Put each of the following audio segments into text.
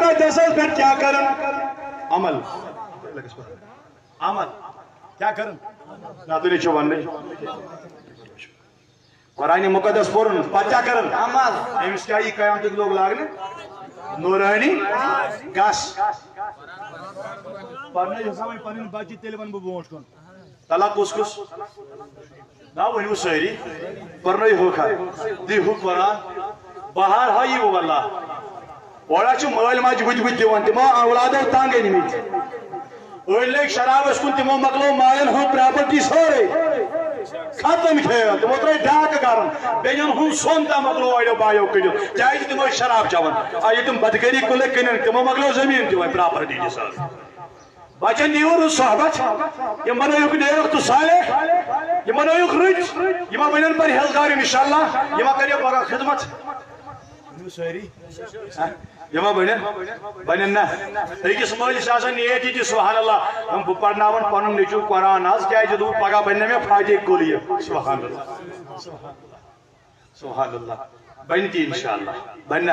مقدس پہ کیا کرن عمل عمل کیا کرن نا تو نہیں ون قرآن مقدس پورن پتہ کیا کرن عمل امس کیا یہ قیامت لوگ لاگنے نورانی گس پڑھنے حساب پن بچہ تیل ون بونٹ کن تلا کس کس نا ونو ساری پرنوی ہوکھا دی ہوک وران بہار ہائی وہ واللہ وڑا چھ مال ماج گج گج دیوان تمو اولادو تانگے نمیت اوی لیک شراب اس کن تمو مقلو مالن ہوں پراپرٹی سورے ختم کھیل تمو ترائی ڈاک کرن بینن ہوں سونتا مقلو آئیو بایو کجو چاہیے تمو شراب چاون آئی تم بدگری کلے کنن تمو مقلو زمین تیوان پراپرٹی جسا بچن دیور صحبت یہ منویق نیک تو صالح یہ منویق رج یہ ما بنن پر ہزگار انشاءاللہ یہ ما کریے پاگا خدمت سوری یہ ما بنن نا ایکس مالس آسان نیتی تھی سبحان اللہ ہم پڑھناون پنن نیچو قرآن آز کیا جدو پاگا بننے میں فائدے کولیے سبحان اللہ سبحان اللہ بنتی انشاءاللہ بننا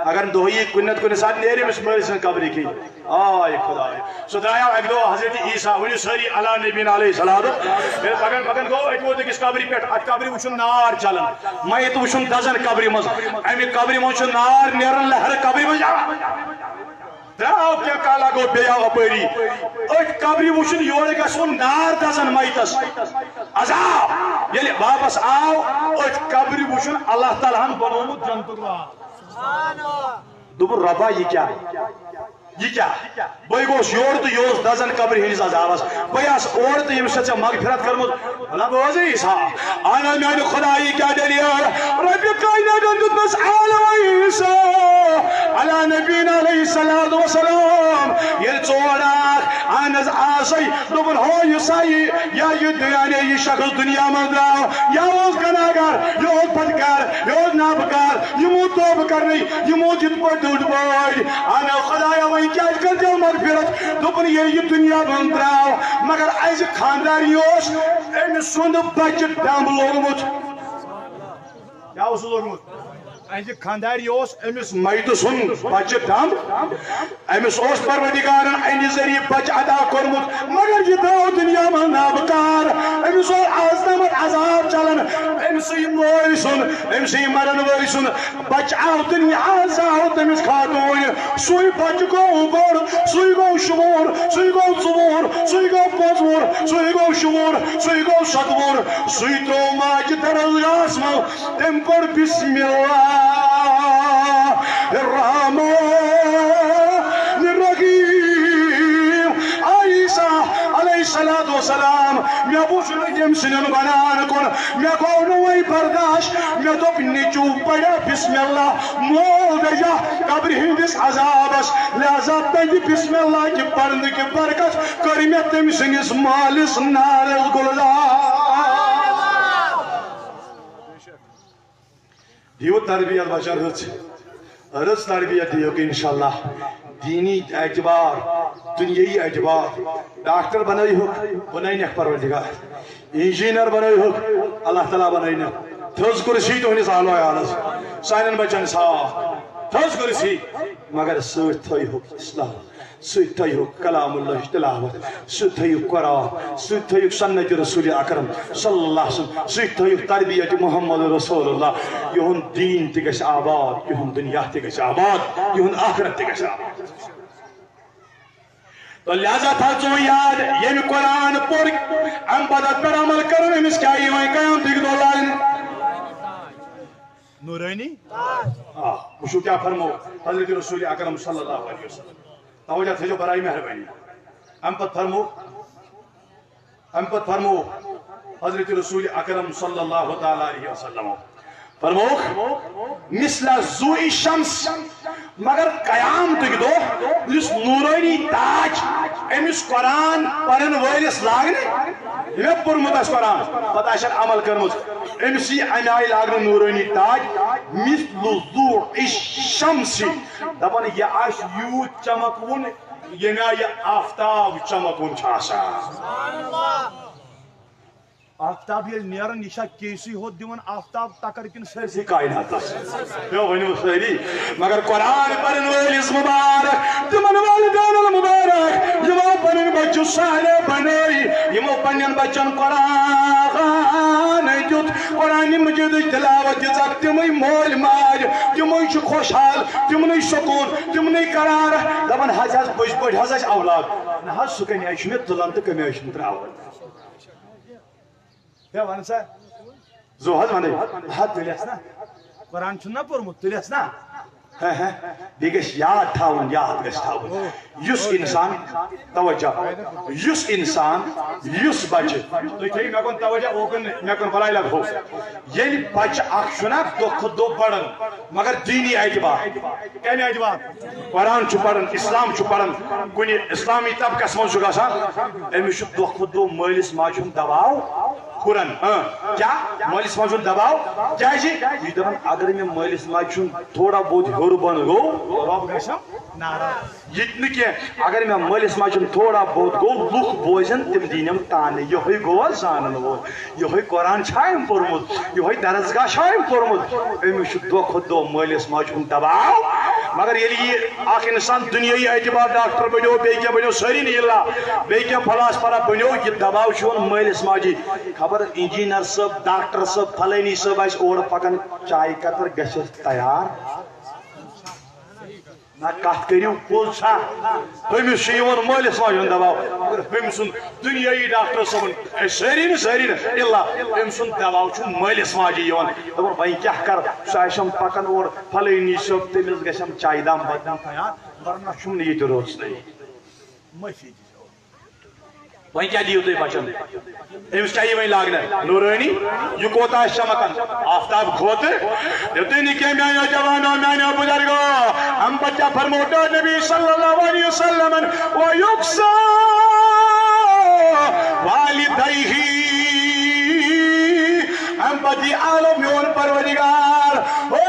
اگر دوہی کنت کن ساتھ نیرے مس مالسن قبری کی آئے خدا سو درایا ایک دو حضرت عیسیٰ ونی ساری علیٰ نبین علیہ السلام میرے پکن گو ایک وہ کس قبری پیٹ ات قبری وچھن نار چلن میں تو وچھن دزن قبری مز امی قبری مز نار نیرن لہر قبری مز جاوا دراؤ کیا کالا گو بیا اپری ایک قبری وچھن یوڑے کا سن نار دزن مائتس عذاب یعنی واپس آو ایک قبری وچھن اللہ تعالیٰ ہم بنومت جنتر را دوبر ربا یہ کیا بھائی گوش یور تو یوز دزن قبر ہنس عذابس بھائی اس اور تو یم سے مغفرت کرمت اللہ بوزی عیسیٰ آنا میان خدایی کیا دلیل رب کائنات اندت بس عالم عیسیٰ علی نبینا علیہ السلام یہ چوڑاک آنز آسی دوبن ہو یسائی یا یہ دنیا یہ شخص دنیا میں دراؤ یا اوز گناہگار یا اوز بدکار یا اوز نابکار یہ مو توب کرنی یہ مو جت پر دوڑ بائی آنا خدایا وہی کیا کر دیو مغفرت دوپن یہ دنیا بندراو مگر ایز خانداریوش این سند بچت دام لوگمت کیا اس لوگمت ایز خانداریوش امس مائد سن بچت دام امس اوس پروردگارن این ذریعہ بچ ادا کرمت مگر یہ دراو دنیا میں نابکار امس اور آزدامت عذاب چلن امسی موئی سن امسی مرن وی سن بچ آو دنیا آزاو تمس خاتون سوئی بچ گو بڑ سوئی گو شمور سوئی گو ژور سوئی گو پانژور سوئی گو شمور سوئی گو ستوور سوئی تو ماج درگاہس مل تم پڑ بسم اللہ الرحمن الرحیم عیسیٰ علیہ السلام میں بوچھن یم سنن بنان کن میں گو نوئی برداشت میں دوپ نیچو پڑا بسم اللہ مول دیا قبر ہندس عذابس لہذا تنگی بسم اللہ کی پڑھنے کی برکت کری میں تم سنس مالس نار الگلزار دیو تربیت بشر رز تربیت دیو کہ انشاءاللہ دینی اعتبار دنیای اعتبار ڈاکٹر بنائی ہو بنائی نک پروردگار انجینئر بنائی ہو اللہ تعالیٰ بنائی نک تھوز کرسی تو ہنس آلو آلس سائنن بچن صاف تھوز کرسی مگر سوچ تھوئی ہو اسلام سوچ تھوئی ہو کلام اللہ تلاوت سوچ تھوئی ہو قرآن سوچ تھوئی ہو سنت رسول اکرم صلی اللہ علیہ وسلم سوچ تھوئی ہو تربیت محمد رسول اللہ یہن دین تگش آباد یہن دنیا تگش آباد یہن آخرت تگش آباد تو لہذا تھا چون یاد یہ قرآن پور ام بدت پر عمل کرنے میں اس کیا یہ وہیں قیام دیکھ دو لائن نورینی وشو کیا فرمو حضرت رسول اکرم صلی اللہ علیہ وسلم توجہ تھے جو برائی مہربانی ام پت فرمو حضرت رسول اکرم صلی اللہ علیہ وسلم فرموک مثل زوئی شمس مگر قیام تک دو اس نورانی تاج امس قرآن پڑھن ویلس لاگنے یہ پرمت اس قرآن پتہ اشر عمل کرمت امسی امیائی لاگنے نورانی تاج مثل زوئی شمس دبن یہ آش یوت چمکون یہ آفتاب چمکون چھاشا آفتاب یہ نیرن یہ کیسی ہو دیون آفتاب ٹکر کن سرسی کائنات یہ ونیو ساری مگر قرآن پڑھن وٲلِس مبارک تمن والدین المبارک یمو پنن بچو صالح بنائی یمو پنن بچن قرآن دیت قرآن مجید تلاوت دِژکھ تمے مول ماج تمے چھ خوشحال تمنے سکون تمنے قرار دپان حظ بٔڑۍ پٲٹھۍ حظ اَسہِ اولاد نہ حظ سُہ کمہِ آیہِ چھُ مےٚ تُلان تہٕ کمہِ آیہِ چھُم تراوان کیا ون سا زو حظ ون حد تلیس نا قرآن چھُنہ پوٚرمُت تلیس نا بیٚیہِ گژھِ یاد تھاوُن یاد گژھِ تھاوُن یُس انسان توجہ یُس انسان یُس بچہ تُہۍ تھٲیِو مےٚ کُن توجہ اوکُن مےٚ کُن بلاے لگ ہو ییٚلہِ بچہ اکھ چھُنہ دۄہ کھۄتہٕ دۄہ پران مگر دینی اعتبار کمہِ اعتبار قرآن چھُ پران اسلام چھُ پران کُنہِ اسلامی طبقس منٛز چھُ گژھان أمِس چھُ دۄہ کھۄتہٕ دۄہ مٲلِس ماجہِ ہُنٛد دباو ہُران کیا مٲلِس ماجہِ ہُنٛد دباو کیازِ یہِ چھُ دپان اگر مےٚ مٲلِس ماجہِ ہُنٛد تھوڑا بہت ہیوٚر بۄن گوٚو رۄب گژھٮ۪م ناراض یہِ تہِ نہٕ کینٛہہ اگر مےٚ مٲلِس ماجہِ ہُنٛد تھوڑا بہت گوٚو لُکھ بوزن تِم دِنٮ۪م تانہٕ یِہوٚے گوٚو حظ زانن وول یِہوٚے قرآن چھا أمۍ پوٚرمُت یِہوٚے درسگاہ چھا أمۍ پوٚرمُت أمِس چھُ دۄہ کھۄتہٕ دۄہ مٲلِس ماجہِ ہُنٛد دباو مگر ییٚلہِ یہِ اکھ انسان دُنیٲیی اعتبار ڈاکٹر بنیو بیٚیہِ کینٛہہ بنیو سٲری نہٕ یِلا بیٚیہِ کینٛہہ فلاسفرا بنیو یہِ دباو چھُ یِوان مٲلِس ماجہِ خبر انجیٖنر صٲب ڈاکٹر صٲب فلٲنی صٲب آسہِ اورٕ پکان چایہِ قطر گژھٮ۪س تیار نہ کتھ کٔرِو پوٚز چھا أمِس چھُ یِوان مٲلِس ماجہِ ہُنٛد دباو مگر أمۍ سُنٛد دُنیٲیی ڈاکٹر صٲبن سٲری نہٕ اِلا أمۍ سُنٛد دباو چھُ مٲلِس ماجہِ یِوان دپان وۄنۍ کیٛاہ کر سُہ آسٮ۪م پکان اورٕ فلٲنی صٲب تٔمِس گژھٮ۪م چایہِ دام بدام تیار ورنہ چھُم نہٕ ییٚتہِ روزنٕے معٲفی وۄنۍ کیٛاہ دِیِو تُہۍ بچن أمِس کیٛاہ یی وۄنۍ لاگنہٕ نوٗرٲنی یہِ کوتاہ آسہِ چمکان آفتاب کھۄتہٕ یُتُے نہٕ کینٛہہ میٛانیو جوانو میٛانیو بُزرگو اَمہِ پتہٕ کیٛاہ فرموو نبی صلی اللہ علیہ وسلم وَیُقْسَى وَالِدَیْهِ اَمہِ پتہٕ یی عالم میون پروردگار او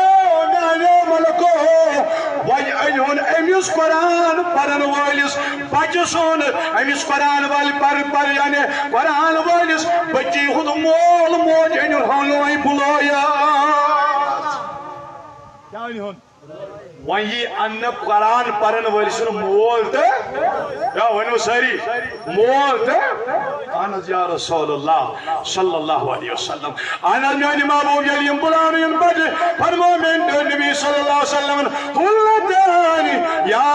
میٛانیو ملکو وۄنۍ أنۍہُن أمِس قرآن پرن وٲلِس بچہٕ سُنٛد أمِس قرآن والہِ یعنی قرآن وٲلِس بچی ہُنٛد مول موج أنۍہُن وۄنۍ بُلٲیِتھ کیٛاہ أنۍہُن وۄنۍ یی اننہٕ قرآن پرن وٲلۍ سُنٛد مول تہٕ کیٛاہ ؤنِو سٲری مول تہٕ اہن حظ یا رسول اللہ صلی اللہ علیہ وسلم اہن حظ میٛانہِ محبوٗب ییٚلہِ یِم بُلاونہٕ یِن بچہٕ فرموو میٛانہِ نبی صلی اللہ علیہ وسلم ہُلتان یا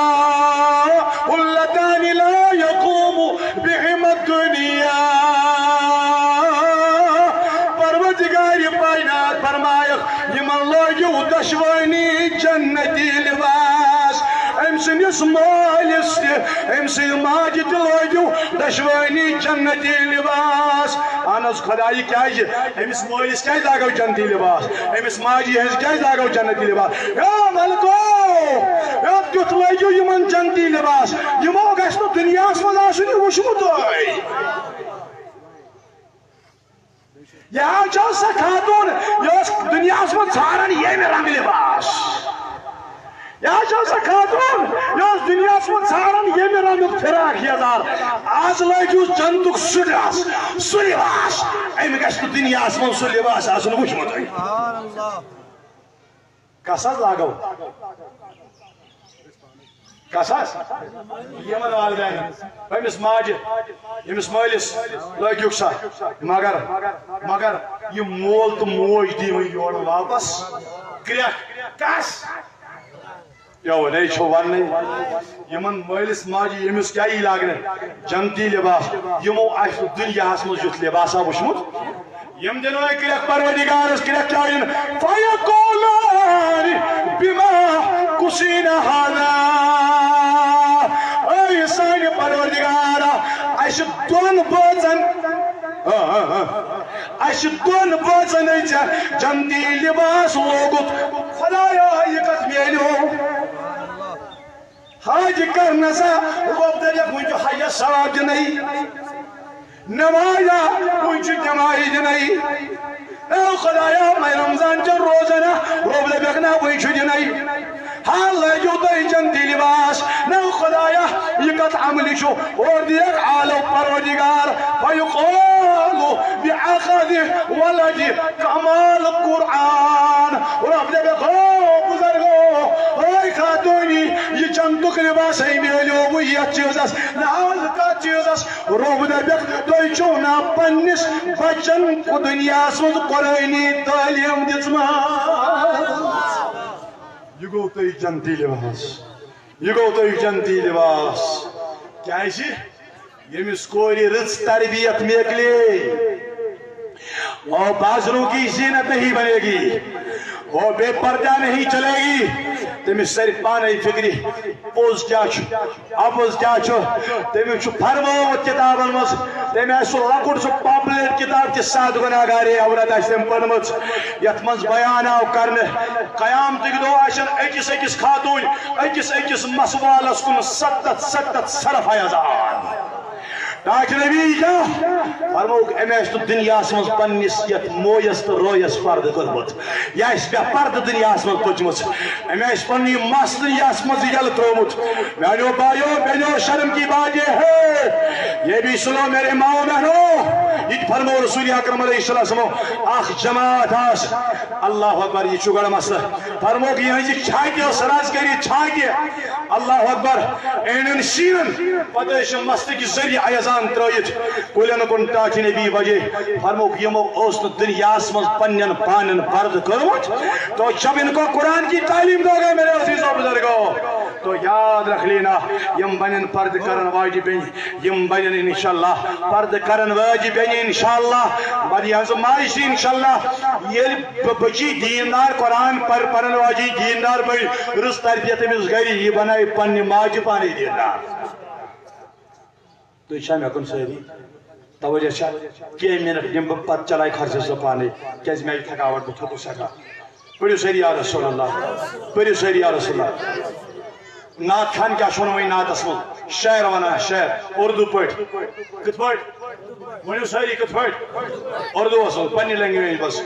ہُلتان لا یقوم بہم الدنیا پروردگار کائنات فرمایکھ یِمن لٲگِو دۄشوٲنی جنتی لباس أمۍ سٕنٛدِس مٲلِس تہِ أمۍ سٕنٛدِ ماجہِ تہِ لٲگِو دۄشوٲنی جنتی لباس اہن حظ خۄدایہِ کیٛازِ أمِس مٲلِس کیٛازِ لاگو جنتی لباس أمِس ماجہِ ہٕنٛز کیٛازِ لاگو جنتی لباس ہے ملکو ہے تیُتھ لٲگِو یِمن جنتی لباس یِمو گژھِ نہٕ دُنیاہس منٛز آسُن یہِ وٕچھمُتُے یہ چھو سا خاتون یہ دنیاہس منٛز ژھانڈان ییٚمہِ رنٛگہٕ لباس یہ چھو سا خاتون یہ دنیاہس منٛز ژھانڈان ییٚمہِ رنٛگُک فراق یزار آز لٲگِو جنتُک سُہ لباس أمۍ گژھِ نہٕ دُنیاہس منٛز سُہ لباس آسُن وٕچھمُتٕے کس حظ لاگو کس حظ یِمن والدینن أمِس ماجہِ أمِس مٲلِس لٲگِوکھ سا مگر یہِ مول تہٕ موج دی وۄنۍ یورٕ واپس گرٛٮ۪کھ کس یونے چھُ وننٕے یِمن مٲلِس ماجہِ ییٚمِس کیٛاہ یی لاگنہٕ جنتی لباس یِمو آسہِ نہٕ دُنیاہس منٛز یُتھ لباسا وٕچھمُت یِم دِنو گرٛٮ۪کھ پروردگارس گرٛٮ۪کھ کیٛاہ یِن فَیَقوٗلَانِ بِمَا کُسِیٖنَ ہَذَا اے سانہِ پروردگارا اَسہِ دۄن بٲژن اَسہِ دۄن بٲژن ژےٚ جنتی لباس لوگُت خۄدایا یہِ کتھ میلیو حج کرنسا رۄب دٔپٮ۪کھ وۄنۍ چھُ حجس ثواب دِنَے نمازا وۄنۍ چھُ نمازِ دِنَے اے خۄدایا وۄنۍ رمضان چٮ۪ن روزنا رۄب دٔپٮ۪کھ نہ وۄنۍ چھُ دِنَے ہاں لٲگِو تُہۍ جنتی لباس نہ خۄدایا یہِ کتھ عملہِ چھُ اور دِیَکھ عالم پروردگار فيقال بأخذ ولد كمال القرآن رب دے بزرگو اے خاتونی یہ چندک لباس ہے میلیو وہ یہ چیزس ناز کا چیزس رب دے توئی چونا پنس بچن کو دنیا سوز قرآنی تعلیم دزما یہ گو توئی جنتی لباس یہ گو توئی جنتی لباس کیا ہے یمس کوری رچ تربیت مکلے اور بازروں کی زینت نہیں بنے گی وہ بے پردہ نہیں چلے گی تمس سر پانے فکری پوز کیا اپوز کیا تمس فرموت کتابن مز تم سو لکٹ سو پاپولر کتاب کے ساتھ گناہگار عورت تم پرمت یت مز بیان آو کرنے قیامتک دو اکس اکس خاتون اکس مسوالس کن 7 صرف ہزار تاکہ نبی کیا فرموک امیش تو دنیا سمز پنیس یت مویس تو رویس پرد کرمت یا اس بے پرد دنیا سمز پچمت امیش پنی مست دنیا سمز یل ترومت میانو بھائیو بینو شرم کی بات یہ ہے یہ بھی سنو میرے ماں بہنو یہ فرمو رسول اکرم علیہ السلام آخ جماعت آس اللہ اکبر یہ چگڑ مسئلہ فرمو کہ یہاں جی چھاکی اور سراز کری چھاکی اللہ اکبر اینن شیرن پتہ مست کی ذریعہ ایزان ترائیت کلین کن تاکی نبی وجہ فرموک یمو اوسن دنیا اسمز پنین پانن پرد کرمت تو جب ان کو قرآن کی تعلیم دو گے میرے عزیز و بزرگو تو یاد رکھ لینا یم بنین پرد کرن واجب یم بنین انشاءاللہ پرد کرن واجب انشاءاللہ بڑی ہنسو مارشی انشاءاللہ یہ بچی دیندار قرآن پر پرن واجی دیندار بھئی رس تربیت میں اس گھری یہ بنائی پنی ماجی پانی دیندار تو اچھا میں کن سہری توجہ شاہ کی منٹ نیم پت چلائی خرچ سے پانے کیس میں تھکاوٹ بتھو تو سکا پڑھو سہری یا رسول اللہ پڑھو سہری یا رسول اللہ نات خان کیا شنو میں نات اسمل شعر وانا شعر اردو پڑھ کت پڑھ پڑھو سہری کت پڑھ اردو اسمل پنی لینگویج بس